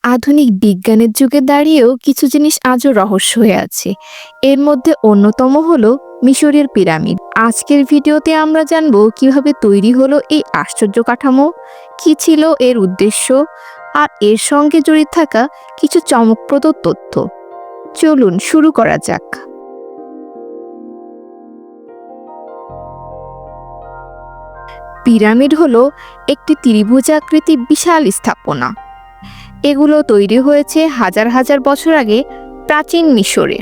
আধুনিক বিজ্ঞানের যুগে দাঁড়িয়েও কিছু জিনিস আজও রহস্য হয়ে আছে। এর মধ্যে অন্যতম হলো মিশরের পিরামিড। আজকের ভিডিওতে আমরা জানব কিভাবে তৈরি হলো এই আশ্চর্য কাঠামো, কি ছিল এর উদ্দেশ্য, আর এর সঙ্গে জড়িত থাকা কিছু চমকপ্রদ তথ্য। চলুন শুরু করা যাক। পিরামিড হলো একটি ত্রিভুজাকৃতি বিশাল স্থাপনা। এগুলো তৈরি হয়েছে হাজার হাজার বছর আগে প্রাচীন মিশরে।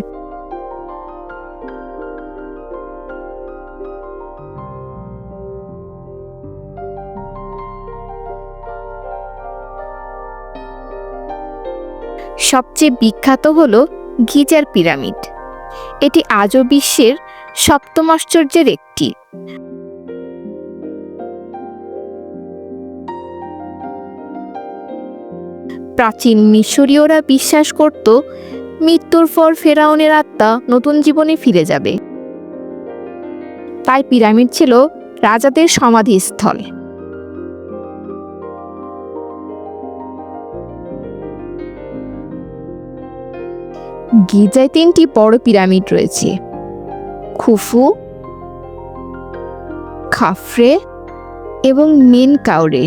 সবচেয়ে বিখ্যাত হলো গিজার পিরামিড। এটি আজও বিশ্বের সপ্তম আশ্চর্যের একটি। প্রাচীন মিশরীয়রা বিশ্বাস করত মৃত্যুর পর ফেরাউনের আত্মা নতুন জীবনে ফিরে যাবে, তাই পিরামিড ছিল রাজাদের সমাধিস্থল। গিজায় 3টি বড় পিরামিড রয়েছে: খুফু, খাফরে এবং মেনকাউরে।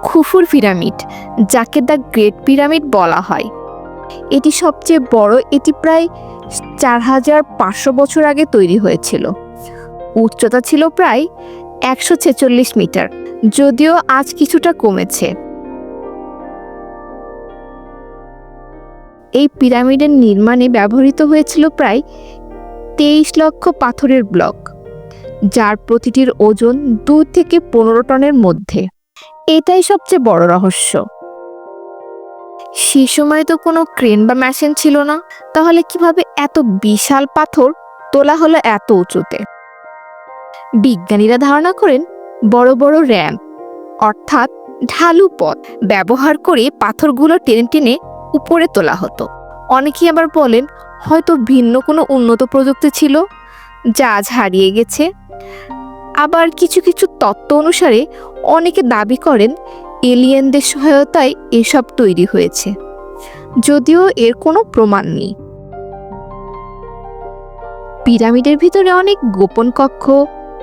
খুফুর পিরামিড, যাকে দ্য গ্রেট পিরামিড বলা হয়, এটি সবচেয়ে বড়। এটি প্রায় 4500 বছর আগে তৈরি হয়েছিল। উচ্চতা ছিল প্রায় 146 মিটার, যদিও আজ কিছুটা কমেছে। এই পিরামিডের নির্মাণে ব্যবহৃত হয়েছিল প্রায় 23 লক্ষ পাথরের ব্লক, যার প্রতিটির ওজন 2 থেকে 15 টনের মধ্যে। এটাই সবচেয়ে বড় রহস্য। সে সময় তো কোনো ক্রেন বা মেশিন ছিল না, তাহলে কিভাবে এত বিশাল পাথর তোলা হলো এত উঁচুতে? বিজ্ঞানীরা ধারণা করেন বড় বড় র্যাম্প, অর্থাৎ ঢালু পথ ব্যবহার করে পাথরগুলো টেনে টেনে উপরে তোলা হতো। অনেকেই আবার বলেন হয়তো ভিন্ন কোনো উন্নত প্রযুক্তি ছিল, যা আজ হারিয়ে গেছে। আবার কিছু কিছু তত্ত্ব অনুসারে অনেকে দাবি করেন এলিয়েনদের সহায়তায় এসব তৈরি হয়েছে, যদিও এর কোনো প্রমাণ নেই। পিরামিডের ভিতরে অনেক গোপন কক্ষ,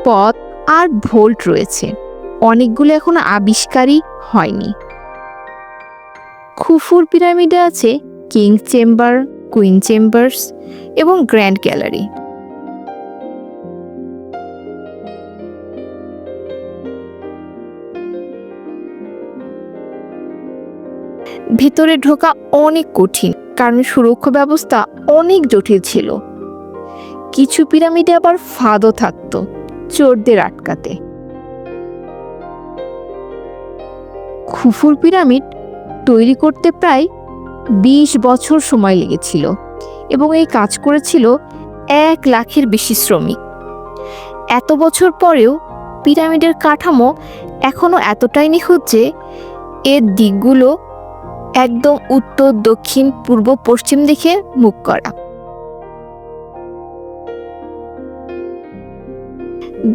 পথ আর ভোল্ট রয়েছে। অনেকগুলো এখনো আবিষ্কারই হয়নি। খুফুর পিরামিডে আছে কিং চেম্বার, কুইন চেম্বার্স এবং গ্র্যান্ড গ্যালারি। ভিতরে ঢোকা অনেক কঠিন, কারণ সুরক্ষা ব্যবস্থা অনেক জটিল ছিল। কিছু পিরামিডে আবার ফাঁদও থাকতো চোরদের আটকাতে। খুফুর পিরামিড তৈরি করতে প্রায় 20 বছর সময় লেগেছিল এবং এই কাজ করেছিল 1 লাখের বেশি শ্রমিক। এত বছর পরেও পিরামিডের কাঠামো এখনো এতটাই নিখুঁত যে এর দিকগুলো একদম উত্তর, দক্ষিণ, পূর্ব, পশ্চিম দিকে মুখ করা।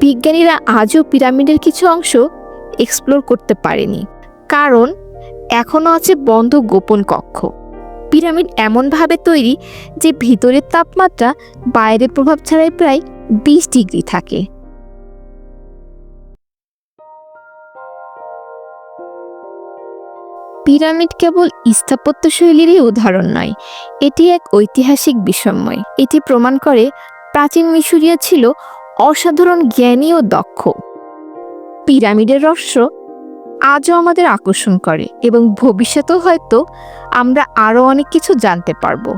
বিজ্ঞানীরা আজও পিরামিডের কিছু অংশ এক্সপ্লোর করতে পারেনি, কারণ এখনো আছে বন্ধ গোপন কক্ষ। পিরামিড এমনভাবে তৈরি যে ভিতরের তাপমাত্রা বাইরের প্রভাব ছাড়াই প্রায় 20 ডিগ্রি থাকে। পিরামিড কেবল স্থাপত্যশৈলীরই উদাহরণ নয়, এটি এক ঐতিহাসিক বিস্ময়। এটি প্রমাণ করে প্রাচীন মিশরীয় ছিল অসাধারণ জ্ঞানী ও দক্ষ। পিরামিডের রহস্য আজও আমাদের আকর্ষণ করে এবং ভবিষ্যতেও হয়তো আমরা আরো অনেক কিছু জানতে পারবো।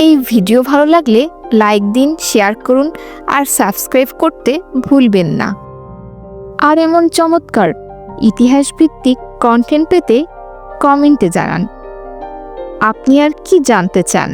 এই ভিডিও ভালো লাগলে লাইক দিন, শেয়ার করুন আর সাবস্ক্রাইব করতে ভুলবেন না। আর এমন চমৎকার ইতিহাস ভিত্তিক কন্টেন্ট পেতে কমেন্টে জানান আপনি আর কি জানতে চান।